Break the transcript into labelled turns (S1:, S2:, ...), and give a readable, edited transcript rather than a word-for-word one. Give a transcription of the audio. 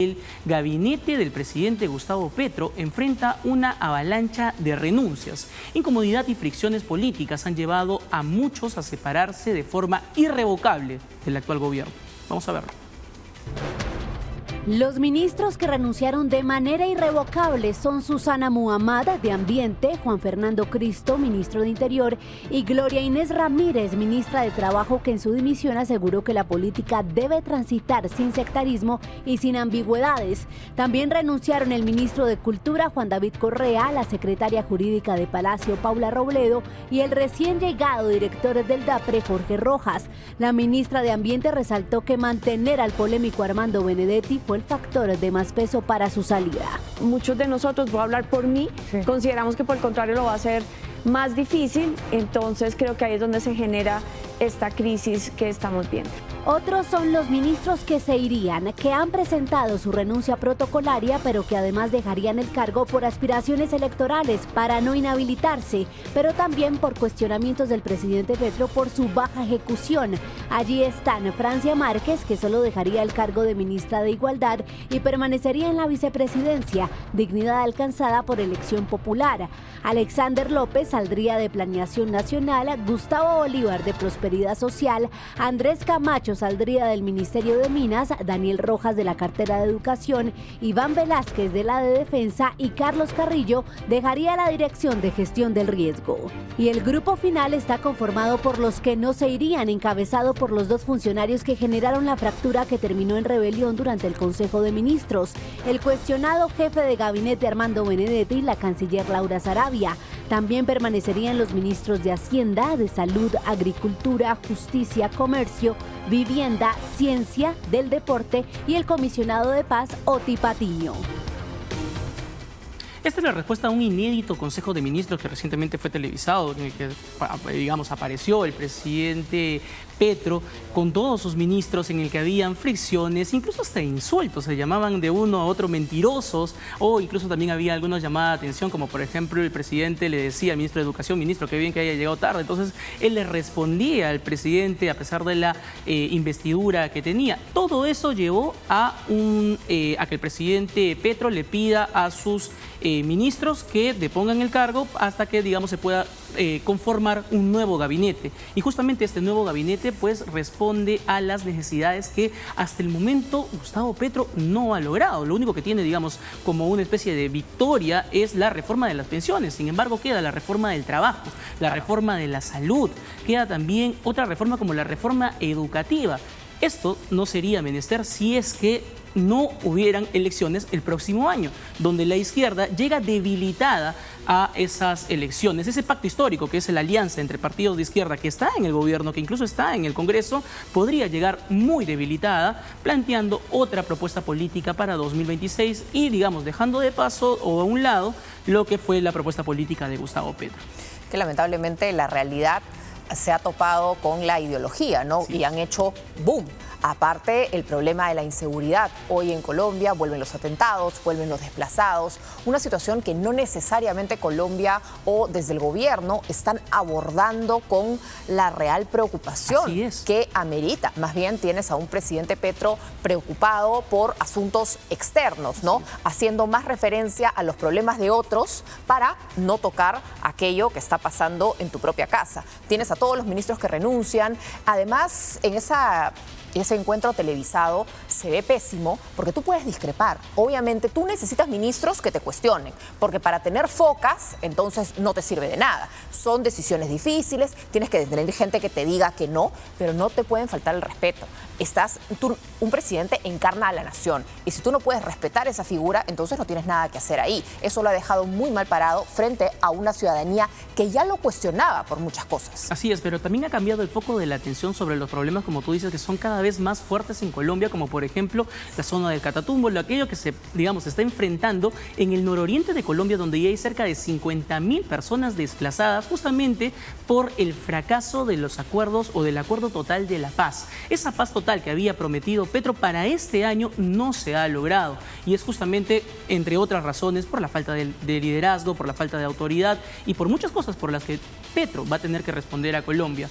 S1: El gabinete del presidente Gustavo Petro enfrenta una avalancha de renuncias. Incomodidad y fricciones políticas han llevado a muchos a separarse de forma irrevocable del actual gobierno. Vamos a verlo.
S2: Los ministros que renunciaron de manera irrevocable son Susana Muhammad, de Ambiente, Juan Fernando Cristo, ministro de Interior, y Gloria Inés Ramírez, ministra de Trabajo, que en su dimisión aseguró que la política debe transitar sin sectarismo y sin ambigüedades. También renunciaron el ministro de Cultura, Juan David Correa, la secretaria jurídica de Palacio, Paula Robledo, y el recién llegado director del DAPRE, Jorge Rojas. La ministra de Ambiente resaltó que mantener al polémico Armando Benedetti fue el factor de más peso para su salida.
S3: Muchos de nosotros, voy a hablar por mí, consideramos que por el contrario lo va a hacer más difícil, entonces creo que ahí es donde se genera esta crisis que estamos viendo.
S2: Otros son los ministros que se irían, que han presentado su renuncia protocolaria, pero que además dejarían el cargo por aspiraciones electorales para no inhabilitarse, pero también por cuestionamientos del presidente Petro por su baja ejecución. Allí están Francia Márquez, que solo dejaría el cargo de ministra de Igualdad y permanecería en la vicepresidencia, dignidad alcanzada por elección popular. Alexander López saldría de Planeación Nacional, Gustavo Bolívar de Prosperidad Social, Andrés Camacho saldría del Ministerio de Minas, Daniel Rojas de la cartera de Educación, Iván Velázquez de la de Defensa y Carlos Carrillo dejaría la Dirección de Gestión del Riesgo. Y el grupo final está conformado por los que no se irían, encabezado por los dos funcionarios que generaron la fractura que terminó en rebelión durante el Consejo de Ministros, el cuestionado jefe de gabinete Armando Benedetti y la canciller Laura Sarabia. También permanecerían los ministros de Hacienda, de Salud, Agricultura, Justicia, Comercio, Vivienda, Ciencia, del Deporte y el comisionado de Paz, Oti Patiño.
S1: Esta es la respuesta a un inédito Consejo de Ministros que recientemente fue televisado, en el que, apareció el presidente Petro con todos sus ministros, en el que habían fricciones, incluso hasta insultos, se llamaban de uno a otro mentirosos, o incluso también había algunos llamadas de atención, como por ejemplo el presidente le decía al ministro de Educación: ministro, qué bien que haya llegado tarde. Entonces él le respondía al presidente a pesar de la investidura que tenía. Todo eso llevó a que el presidente Petro le pida a sus ministros que depongan el cargo hasta que, digamos, se pueda conformar un nuevo gabinete. Y justamente este nuevo gabinete pues responde a las necesidades que hasta el momento Gustavo Petro no ha logrado. Lo único que tiene, digamos, como una especie de victoria es la reforma de las pensiones. Sin embargo, queda la reforma del trabajo, la reforma de la salud, queda también otra reforma como la reforma educativa. Esto no sería menester si es que no hubieran elecciones el próximo año, donde la izquierda llega debilitada a esas elecciones. Ese pacto histórico, que es la alianza entre partidos de izquierda que está en el gobierno, que incluso está en el Congreso, podría llegar muy debilitada, planteando otra propuesta política para 2026 y, digamos, dejando de paso o a un lado lo que fue la propuesta política de Gustavo Petro.
S4: Que lamentablemente la realidad se ha topado con la ideología, ¿no? Sí. Y han hecho boom. Aparte, el problema de la inseguridad. Hoy en Colombia vuelven los atentados, vuelven los desplazados. Una situación que no necesariamente Colombia o desde el gobierno están abordando con la real preocupación que amerita. Más bien tienes a un presidente Petro preocupado por asuntos externos, ¿no? Haciendo más referencia a los problemas de otros para no tocar aquello que está pasando en tu propia casa. Tienes a todos los ministros que renuncian. Además, en ese encuentro televisado se ve pésimo porque tú puedes discrepar. Obviamente tú necesitas ministros que te cuestionen, porque para tener focas entonces no te sirve de nada. Son decisiones difíciles, tienes que tener gente que te diga que no, pero no te pueden faltar el respeto. Un presidente encarna a la nación y si tú no puedes respetar esa figura, entonces no tienes nada que hacer ahí. Eso lo ha dejado muy mal parado frente a una ciudadanía que ya lo cuestionaba por muchas cosas.
S1: Así es, pero también ha cambiado el foco de la atención sobre los problemas, como tú dices, que son cada vez más fuertes en Colombia, como por ejemplo la zona del Catatumbo, aquello que se está enfrentando en el nororiente de Colombia, donde ya hay cerca de 50.000 personas desplazadas justamente por el fracaso de los acuerdos o del acuerdo total de la paz. Esa paz total que había prometido Petro para este año no se ha logrado, y es justamente, entre otras razones, por la falta de liderazgo, por la falta de autoridad y por muchas cosas por las que Petro va a tener que responder a Colombia.